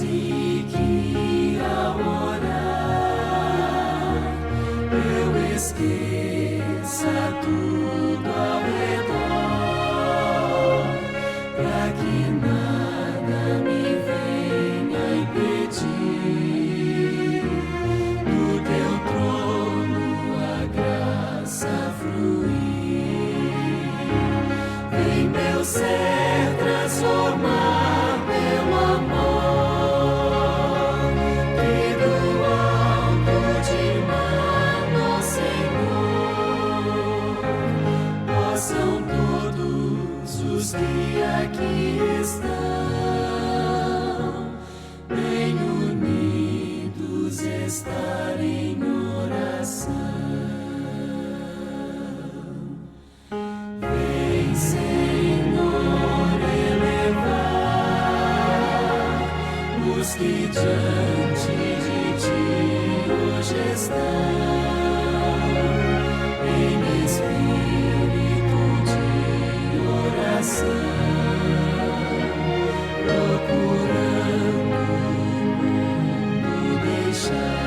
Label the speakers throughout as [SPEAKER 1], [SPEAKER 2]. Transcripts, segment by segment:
[SPEAKER 1] quase que ao orar eu esqueça tudo ao redor, pra que nada me venha impedir do teu trono a graça fluir. Vem, meu ser, transformar meu amor, que do alto te mano, Senhor, possam todos os que aqui estão, bem unidos, estar em oração. Vem, Senhor, elevar os que diante de ti hoje estão, em espírito de oração, procurando o mundo deixar.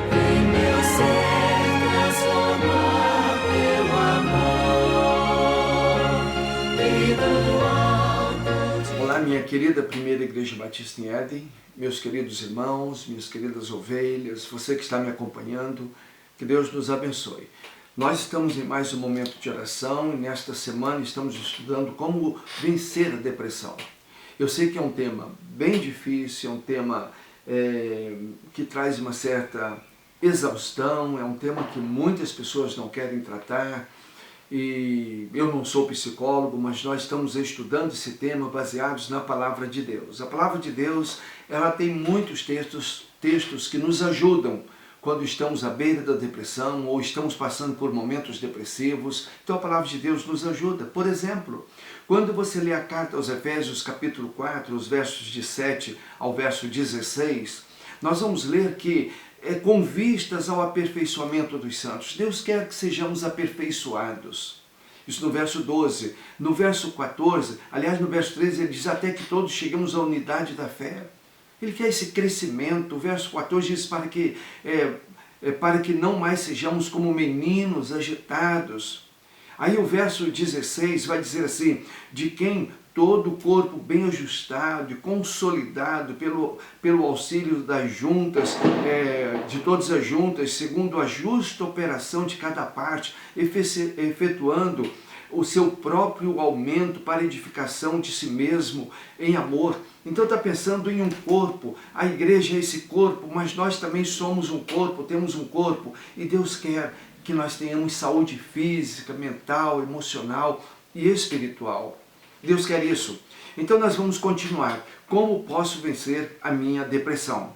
[SPEAKER 1] Vem, meu ser, transformar teu amor, e do alto de...
[SPEAKER 2] Olá, minha querida Primeira Igreja Batista em Éden, meus queridos irmãos, minhas queridas ovelhas, você que está me acompanhando, que Deus nos abençoe. Nós estamos em mais um momento de oração e nesta semana estamos estudando como vencer a depressão. Eu sei que é um tema bem difícil, é um tema que traz uma certa exaustão, é um tema que muitas pessoas não querem tratar. E eu não sou psicólogo, mas nós estamos estudando esse tema baseados na Palavra de Deus. A Palavra de Deus, ela tem muitos textos que nos ajudam quando estamos à beira da depressão ou estamos passando por momentos depressivos. Então a Palavra de Deus nos ajuda. Por exemplo, quando você lê a carta aos Efésios, capítulo 4, os versos de 7 ao verso 16, nós vamos ler que com vistas ao aperfeiçoamento dos santos. Deus quer que sejamos aperfeiçoados. Isso no verso 12. No verso 14, aliás, no verso 13, ele diz até que todos chegamos à unidade da fé. Ele quer esse crescimento. O verso 14 diz para que não mais sejamos como meninos agitados. Aí o verso 16 vai dizer assim, de quem todo o corpo bem ajustado e consolidado pelo auxílio das juntas, de todas as juntas, segundo a justa operação de cada parte, efetuando o seu próprio aumento para edificação de si mesmo em amor. Então está pensando em um corpo, a igreja é esse corpo, mas nós também somos um corpo, temos um corpo, e Deus quer que nós tenhamos saúde física, mental, emocional e espiritual. Deus quer isso. Então nós vamos continuar. Como posso vencer a minha depressão?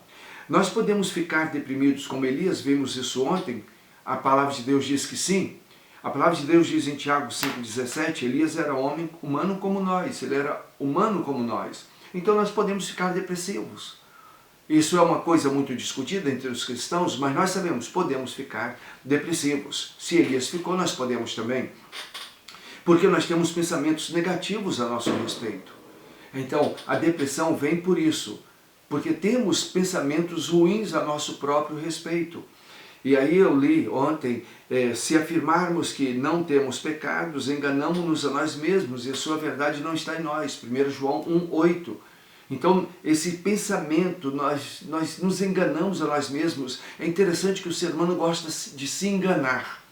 [SPEAKER 2] Nós podemos ficar deprimidos como Elias, vimos isso ontem. A palavra de Deus diz que sim. A palavra de Deus diz em Tiago 5,17, Elias era homem humano como nós, ele era humano como nós. Então nós podemos ficar depressivos. Isso é uma coisa muito discutida entre os cristãos, mas nós sabemos, podemos ficar depressivos. Se Elias ficou, nós podemos também. Porque nós temos pensamentos negativos a nosso respeito. Então, a depressão vem por isso, porque temos pensamentos ruins a nosso próprio respeito. E aí eu li ontem, se afirmarmos que não temos pecados, enganamos-nos a nós mesmos e a sua verdade não está em nós. 1 João 1,8. Então, esse pensamento, nós nos enganamos a nós mesmos. É interessante que o ser humano gosta de se enganar.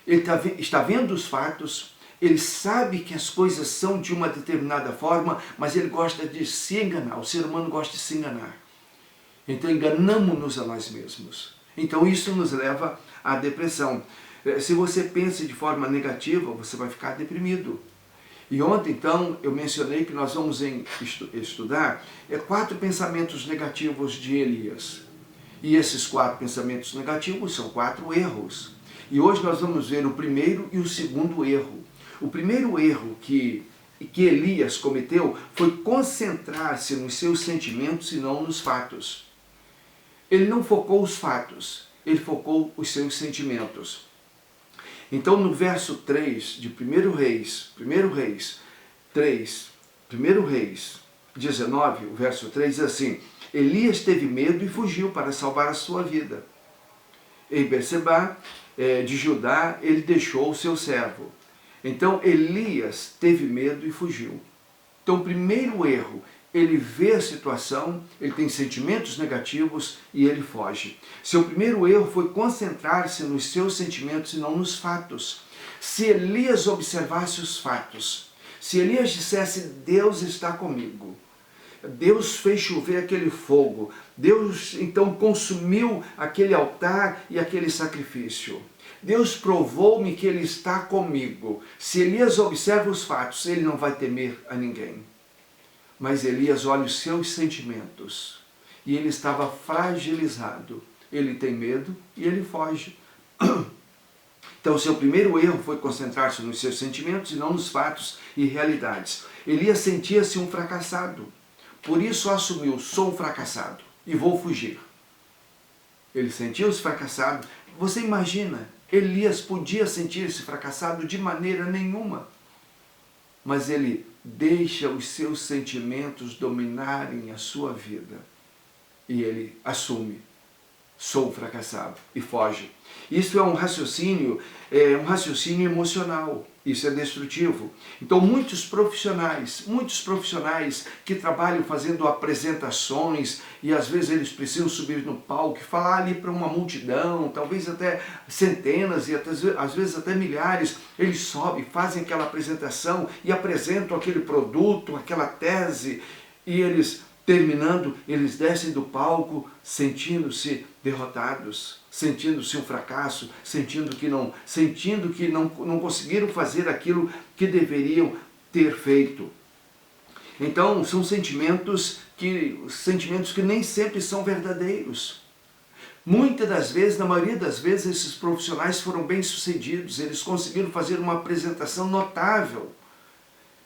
[SPEAKER 2] Ele está vendo os fatos, ele sabe que as coisas são de uma determinada forma, mas ele gosta de se enganar. O ser humano gosta de se enganar. Então enganamos-nos a nós mesmos. Então isso nos leva à depressão. Se você pensa de forma negativa, você vai ficar deprimido. E ontem, então, eu mencionei que nós vamos estudar 4 pensamentos negativos de Elias. E esses 4 pensamentos negativos são 4 erros. E hoje nós vamos ver o primeiro e o segundo erro. O primeiro erro que Elias cometeu foi concentrar-se nos seus sentimentos e não nos fatos. Ele não focou os fatos, ele focou os seus sentimentos. Então no verso 3 de 1 Reis 3, 1 Reis 19, o verso 3 diz assim: Elias teve medo e fugiu para salvar a sua vida. Em Berseba, de Judá, ele deixou o seu servo. Então Elias teve medo e fugiu. Então, o primeiro erro, ele vê a situação, ele tem sentimentos negativos e ele foge. Seu primeiro erro foi concentrar-se nos seus sentimentos e não nos fatos. Se Elias observasse os fatos, se Elias dissesse: Deus está comigo, Deus fez chover aquele fogo, Deus então consumiu aquele altar e aquele sacrifício, Deus provou-me que Ele está comigo. Se Elias observa os fatos, ele não vai temer a ninguém. Mas Elias olha os seus sentimentos e ele estava fragilizado. Ele tem medo e ele foge. Então, seu primeiro erro foi concentrar-se nos seus sentimentos e não nos fatos e realidades. Elias sentia-se um fracassado. Por isso assumiu: sou um fracassado e vou fugir. Ele sentia-se fracassado. Você imagina, Elias podia sentir-se fracassado de maneira nenhuma. Mas ele deixa os seus sentimentos dominarem a sua vida. E ele assume: sou um fracassado, e foge. Isso é um raciocínio emocional. Isso é destrutivo. Então, muitos profissionais que trabalham fazendo apresentações e às vezes eles precisam subir no palco e falar ali para uma multidão, talvez até centenas e até, às vezes até milhares, eles sobem, fazem aquela apresentação e apresentam aquele produto, aquela tese, e eles, terminando, eles descem do palco sentindo-se derrotados, sentindo-se um fracasso, sentindo que não conseguiram fazer aquilo que deveriam ter feito. Então, são sentimentos que nem sempre são verdadeiros. Muitas das vezes, na maioria das vezes, esses profissionais foram bem-sucedidos, eles conseguiram fazer uma apresentação notável.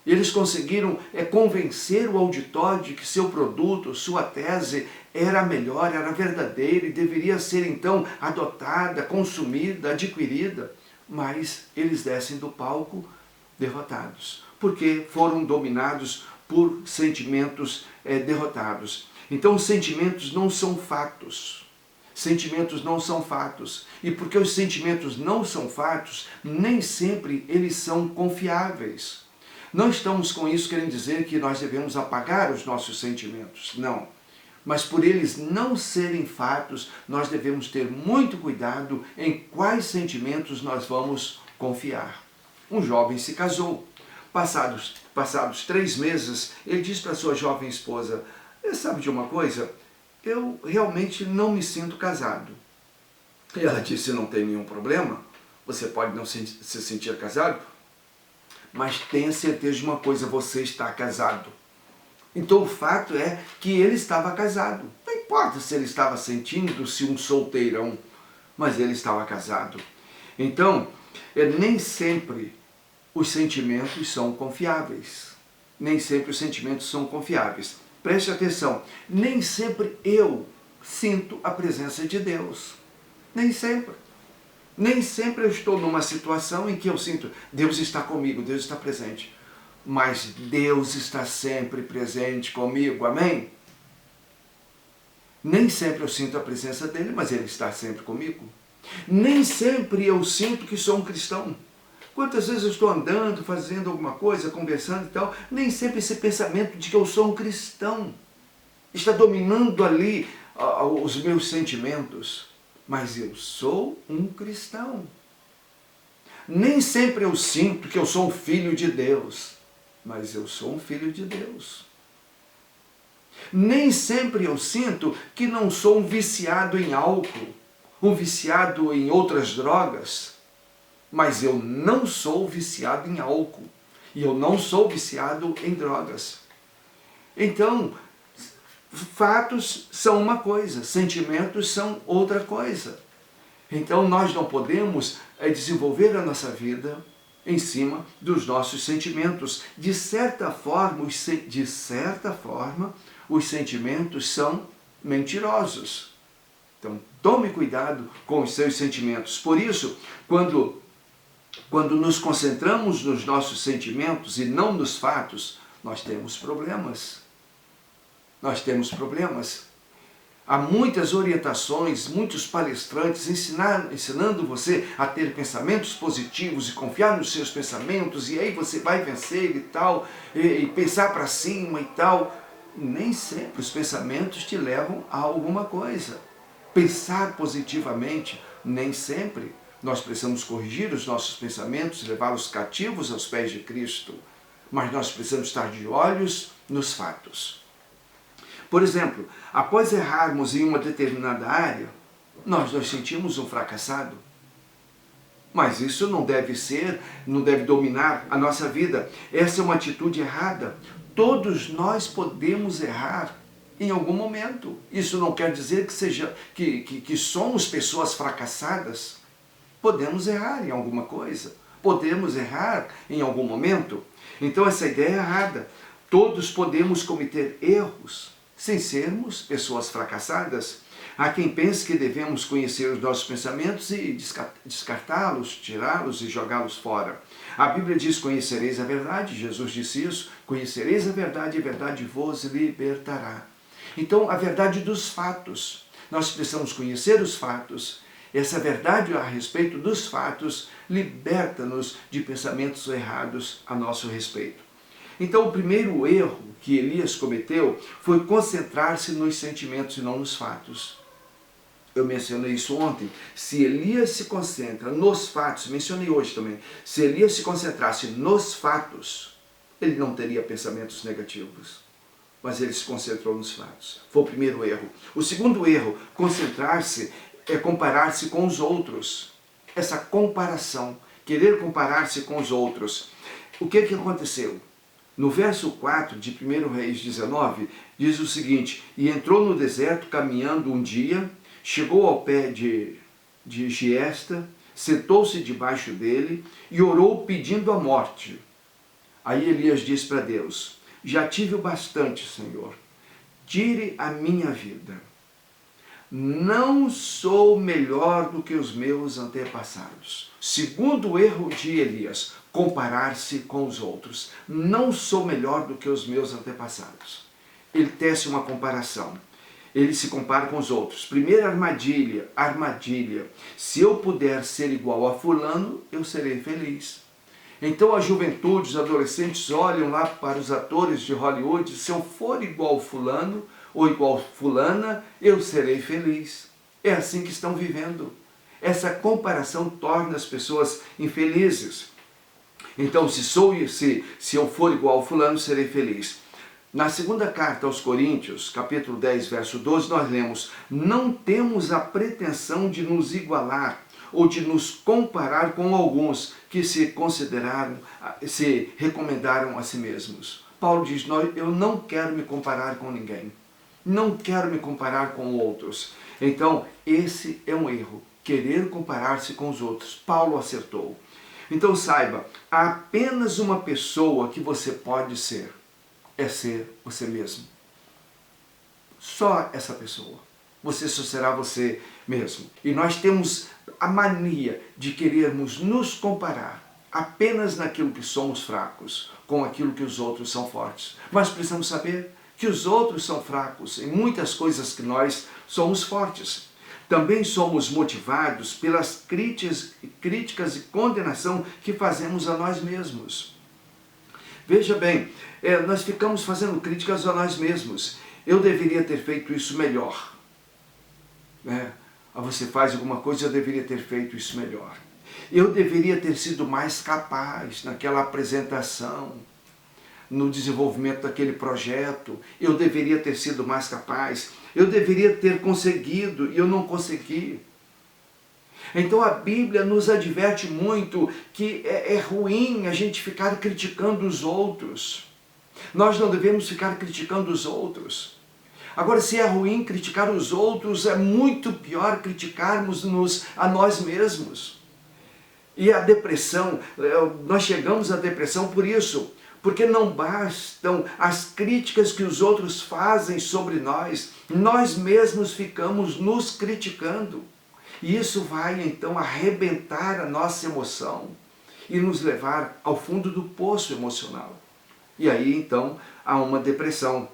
[SPEAKER 2] Eles conseguiram convencer o auditório de que seu produto, sua tese era melhor, era verdadeira e deveria ser então adotada, consumida, adquirida. Mas eles descem do palco derrotados, porque foram dominados por sentimentos derrotados. Então os sentimentos não são fatos. Sentimentos não são fatos. E porque os sentimentos não são fatos, nem sempre eles são confiáveis. Não estamos com isso querendo dizer que nós devemos apagar os nossos sentimentos, não. Mas por eles não serem fatos, nós devemos ter muito cuidado em quais sentimentos nós vamos confiar. Um jovem se casou. Passados 3 meses, ele disse para sua jovem esposa: sabe de uma coisa? Eu realmente não me sinto casado. E ela disse: não tem nenhum problema, você pode não se sentir casado, mas tenha certeza de uma coisa: você está casado. Então o fato é que ele estava casado. Não importa se ele estava sentindo-se um solteirão, mas ele estava casado. Então, nem sempre os sentimentos são confiáveis. Nem sempre os sentimentos são confiáveis. Preste atenção, nem sempre eu sinto a presença de Deus. Nem sempre. Nem sempre eu estou numa situação em que eu sinto: Deus está comigo, Deus está presente. Mas Deus está sempre presente comigo, amém? Nem sempre eu sinto a presença dele, mas ele está sempre comigo. Nem sempre eu sinto que sou um cristão. Quantas vezes eu estou andando, fazendo alguma coisa, conversando e tal, nem sempre esse pensamento de que eu sou um cristão está dominando ali os meus sentimentos. Mas eu sou um cristão. Nem sempre eu sinto que eu sou um filho de Deus, mas eu sou um filho de Deus. Nem sempre eu sinto que não sou um viciado em álcool, um viciado em outras drogas, mas eu não sou viciado em álcool e eu não sou viciado em drogas. Então, fatos são uma coisa, sentimentos são outra coisa. Então nós não podemos desenvolver a nossa vida em cima dos nossos sentimentos. De certa forma, os sentimentos são mentirosos. Então tome cuidado com os seus sentimentos. Por isso, quando nos concentramos nos nossos sentimentos e não nos fatos, nós temos problemas. nós temos problemas. Há muitas orientações, muitos palestrantes ensinando você a ter pensamentos positivos e confiar nos seus pensamentos, e aí você vai vencer e tal, e pensar para cima e tal. Nem sempre os pensamentos te levam a alguma coisa. Pensar positivamente, nem sempre. Nós precisamos corrigir os nossos pensamentos, levá-los cativos aos pés de Cristo. Mas nós precisamos estar de olhos nos fatos. Por exemplo, após errarmos em uma determinada área, nós nos sentimos um fracassado. Mas isso não deve dominar a nossa vida. Essa é uma atitude errada. Todos nós podemos errar em algum momento. Isso não quer dizer que somos pessoas fracassadas. Podemos errar em alguma coisa. Podemos errar em algum momento. Então essa ideia é errada. Todos podemos cometer erros sem sermos pessoas fracassadas. Há quem pense que devemos conhecer os nossos pensamentos e descartá-los, tirá-los e jogá-los fora. A Bíblia diz: conhecereis a verdade. Jesus disse isso: conhecereis a verdade e a verdade vos libertará. Então, a verdade dos fatos. Nós precisamos conhecer os fatos. Essa verdade a respeito dos fatos liberta-nos de pensamentos errados a nosso respeito. Então, o primeiro erro que Elias cometeu foi concentrar-se nos sentimentos e não nos fatos. Eu mencionei isso ontem. Se Elias se concentra nos fatos, mencionei hoje também, se Elias se concentrasse nos fatos, ele não teria pensamentos negativos. Mas ele se concentrou nos fatos. Foi o primeiro erro. O segundo erro, concentrar-se, é comparar-se com os outros. Essa comparação, querer comparar-se com os outros. O que aconteceu? No verso 4 de 1 Reis 19, diz o seguinte: e entrou no deserto caminhando um dia, chegou ao pé de Giesta, sentou-se debaixo dele e orou pedindo a morte. Aí Elias diz para Deus: já tive o bastante, Senhor, tire a minha vida. Não sou melhor do que os meus antepassados. Segundo erro de Elias, comparar-se com os outros. Não sou melhor do que os meus antepassados. Ele tece uma comparação. Ele se compara com os outros. Primeira armadilha. Se eu puder ser igual a fulano, eu serei feliz. Então a juventude, os adolescentes olham lá para os atores de Hollywood: se eu for igual fulano ou igual fulana, eu serei feliz. É assim que estão vivendo. Essa comparação torna as pessoas infelizes. Então, se eu for igual ao fulano, serei feliz. Na segunda carta aos Coríntios, capítulo 10, verso 12, nós lemos: não temos a pretensão de nos igualar ou de nos comparar com alguns que se recomendaram a si mesmos. Paulo diz: eu não quero me comparar com ninguém. Não quero me comparar com outros. Então, esse é um erro. Querer comparar-se com os outros. Paulo acertou. Então saiba, há apenas uma pessoa que você pode ser. É ser você mesmo. Só essa pessoa. Você só será você mesmo. E nós temos a mania de querermos nos comparar apenas naquilo que somos fracos, com aquilo que os outros são fortes. Mas precisamos saber que os outros são fracos em muitas coisas que nós somos fortes. Também somos motivados pelas críticas e condenação que fazemos a nós mesmos. Veja bem, nós ficamos fazendo críticas a nós mesmos. Eu deveria ter feito isso melhor. Você faz alguma coisa: eu deveria ter feito isso melhor. Eu deveria ter sido mais capaz naquela apresentação, no desenvolvimento daquele projeto. Eu deveria ter sido mais capaz. Eu deveria ter conseguido e eu não consegui. Então a Bíblia nos adverte muito que é ruim a gente ficar criticando os outros. Nós não devemos ficar criticando os outros. Agora, se é ruim criticar os outros, é muito pior criticarmos a nós mesmos. E a depressão, nós chegamos à depressão por isso. Porque não bastam as críticas que os outros fazem sobre nós, nós mesmos ficamos nos criticando. E isso vai então arrebentar a nossa emoção e nos levar ao fundo do poço emocional. E aí então há uma depressão.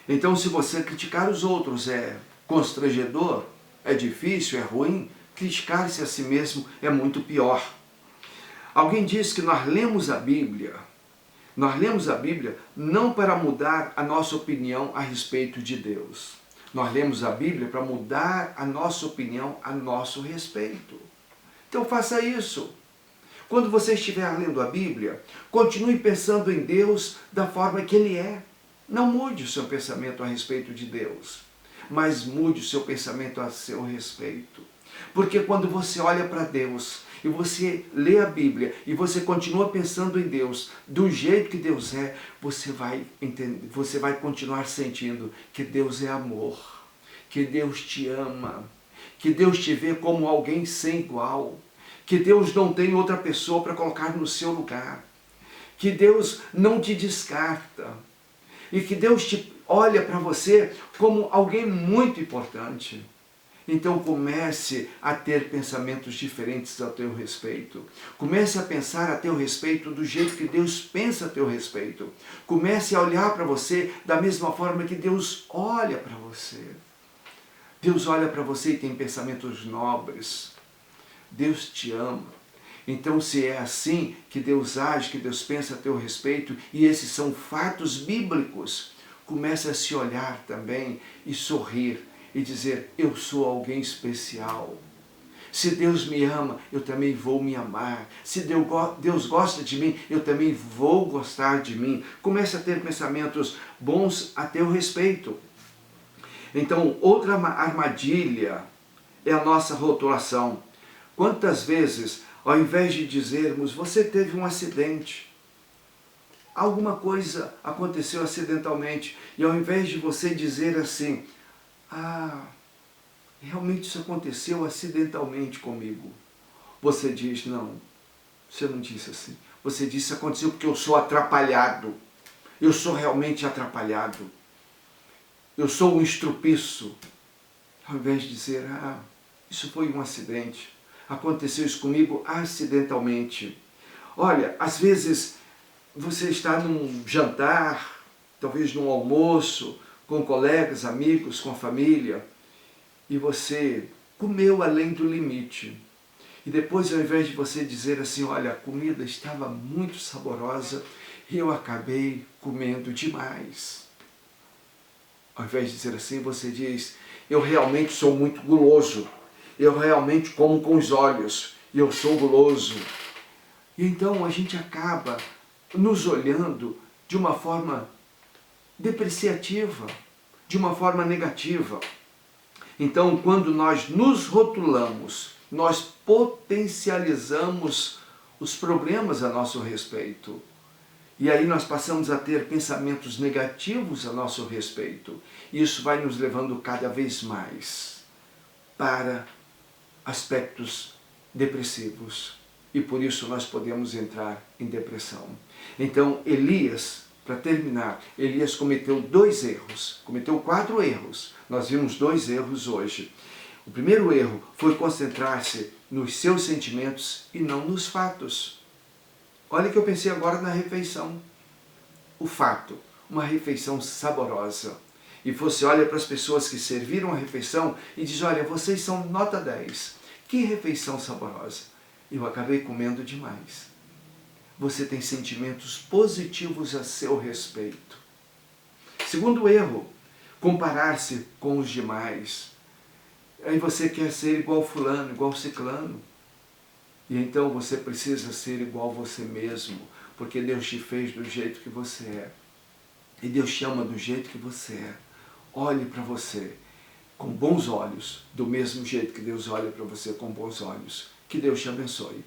[SPEAKER 2] Então, se você criticar os outros é constrangedor, é difícil, é ruim, criticar-se a si mesmo é muito pior. Alguém disse que nós lemos a Bíblia não para mudar a nossa opinião a respeito de Deus. Nós lemos a Bíblia para mudar a nossa opinião a nosso respeito. Então faça isso. Quando você estiver lendo a Bíblia, continue pensando em Deus da forma que Ele é. Não mude o seu pensamento a respeito de Deus, mas mude o seu pensamento a seu respeito. Porque quando você olha para Deus e você lê a Bíblia e você continua pensando em Deus do jeito que Deus é, você vai entender, você vai continuar sentindo que Deus é amor, que Deus te ama, que Deus te vê como alguém sem igual, que Deus não tem outra pessoa para colocar no seu lugar, que Deus não te descarta e que Deus te olha para você como alguém muito importante. Então comece a ter pensamentos diferentes a teu respeito. Comece a pensar a teu respeito do jeito que Deus pensa a teu respeito. Comece a olhar para você da mesma forma que Deus olha para você. Deus olha para você e tem pensamentos nobres. Deus te ama. Então, se é assim que Deus age, que Deus pensa a teu respeito, e esses são fatos bíblicos, comece a se olhar também e sorrir e dizer, eu sou alguém especial. Se Deus me ama, eu também vou me amar. Se Deus gosta de mim, eu também vou gostar de mim. Comece a ter pensamentos bons a teu respeito. Então, outra armadilha é a nossa rotulação. Quantas vezes, ao invés de dizermos, você teve um acidente, alguma coisa aconteceu acidentalmente, e ao invés de você dizer assim, realmente isso aconteceu acidentalmente comigo, você diz, não, você não disse assim. Você disse, aconteceu porque eu sou atrapalhado. Eu sou realmente atrapalhado. Eu sou um estrupiço. Ao invés de dizer, isso foi um acidente. Aconteceu isso comigo acidentalmente. Olha, às vezes você está num jantar, talvez num almoço, com colegas, amigos, com família, e você comeu além do limite. E depois, ao invés de você dizer assim, olha, a comida estava muito saborosa e eu acabei comendo demais. Ao invés de dizer assim, você diz, eu realmente sou muito guloso. Eu realmente como com os olhos e eu sou guloso. E então a gente acaba nos olhando de uma forma depreciativa, de uma forma negativa. Então, quando nós nos rotulamos, nós potencializamos os problemas a nosso respeito. E aí nós passamos a ter pensamentos negativos a nosso respeito. E isso vai nos levando cada vez mais para aspectos depressivos. E por isso nós podemos entrar em depressão. Então, Elias, para terminar, Elias cometeu 2 erros. Cometeu 4 erros. Nós vimos 2 erros hoje. O primeiro erro foi concentrar-se nos seus sentimentos e não nos fatos. Olha que eu pensei agora na refeição. O fato, uma refeição saborosa. E você olha para as pessoas que serviram a refeição e diz, olha, vocês são nota 10. Que refeição saborosa. Eu acabei comendo demais. Você tem sentimentos positivos a seu respeito. Segundo erro, comparar-se com os demais. Aí você quer ser igual fulano, igual ciclano. E então você precisa ser igual você mesmo, porque Deus te fez do jeito que você é. E Deus te ama do jeito que você é. Olhe para você com bons olhos, do mesmo jeito que Deus olha para você com bons olhos. Que Deus te abençoe,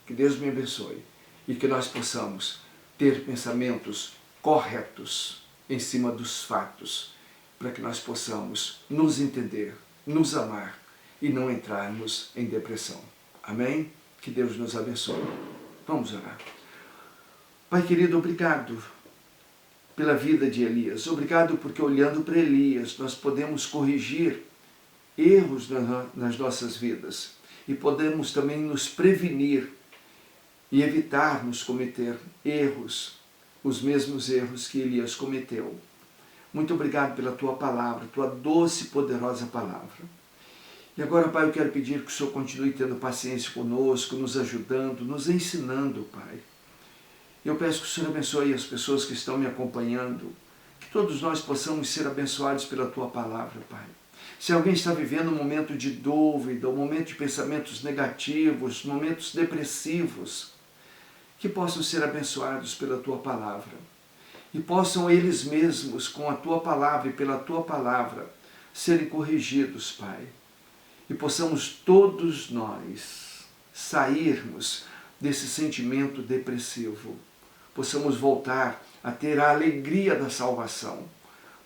[SPEAKER 2] que Deus me abençoe e que nós possamos ter pensamentos corretos em cima dos fatos, para que nós possamos nos entender, nos amar e não entrarmos em depressão. Amém? Que Deus nos abençoe. Vamos orar. Pai querido, obrigado pela vida de Elias. Obrigado porque olhando para Elias nós podemos corrigir erros nas nossas vidas e podemos também nos prevenir e evitarmos cometer erros, os mesmos erros que Elias cometeu. Muito obrigado pela Tua palavra, Tua doce e poderosa palavra. E agora, Pai, eu quero pedir que o Senhor continue tendo paciência conosco, nos ajudando, nos ensinando, Pai. Eu peço que o Senhor abençoe as pessoas que estão me acompanhando, que todos nós possamos ser abençoados pela Tua palavra, Pai. Se alguém está vivendo um momento de dúvida, um momento de pensamentos negativos, momentos depressivos, que possam ser abençoados pela Tua palavra. E possam eles mesmos, com a Tua palavra e pela Tua palavra, serem corrigidos, Pai. E possamos todos nós sairmos desse sentimento depressivo. Possamos voltar a ter a alegria da salvação.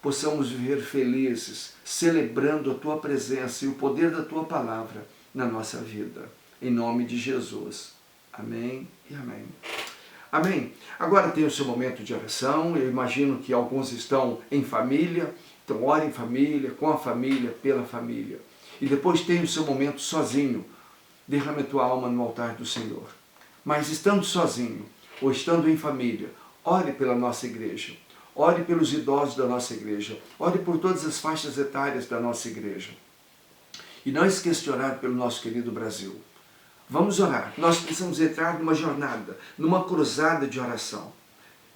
[SPEAKER 2] Possamos viver felizes, celebrando a Tua presença e o poder da Tua palavra na nossa vida. Em nome de Jesus. Amém e amém. Amém. Agora tem o seu momento de oração. Eu imagino que alguns estão em família. Então ore em família, com a família, pela família. E depois tem o seu momento sozinho. Derrame a tua alma no altar do Senhor. Mas estando sozinho ou estando em família, ore pela nossa igreja. Ore pelos idosos da nossa igreja. Ore por todas as faixas etárias da nossa igreja. E não esqueça de orar pelo nosso querido Brasil. Vamos orar. Nós precisamos entrar numa jornada, numa cruzada de oração.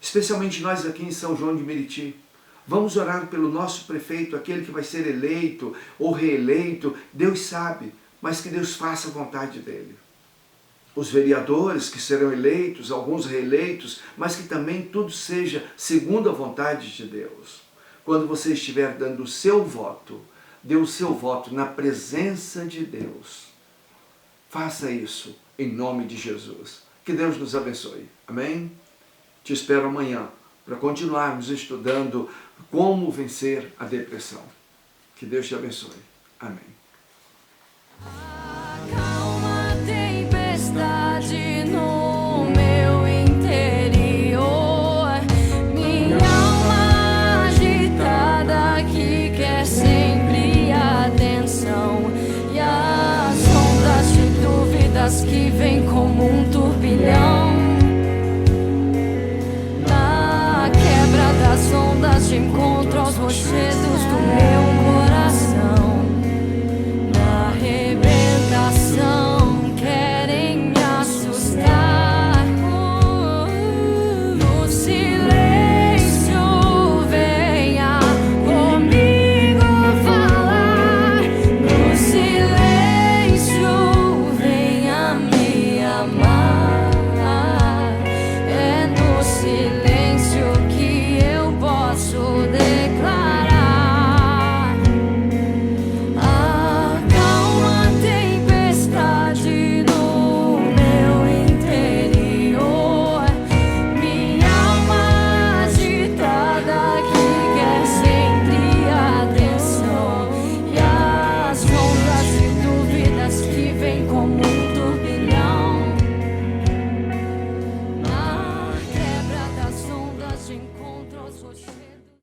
[SPEAKER 2] Especialmente nós aqui em São João de Meriti. Vamos orar pelo nosso prefeito, aquele que vai ser eleito ou reeleito. Deus sabe, mas que Deus faça a vontade dele. Os vereadores que serão eleitos, alguns reeleitos, mas que também tudo seja segundo a vontade de Deus. Quando você estiver dando o seu voto, dê o seu voto na presença de Deus. Faça isso em nome de Jesus. Que Deus nos abençoe. Amém? Te espero amanhã para continuarmos estudando como vencer a depressão. Que Deus te abençoe. Amém.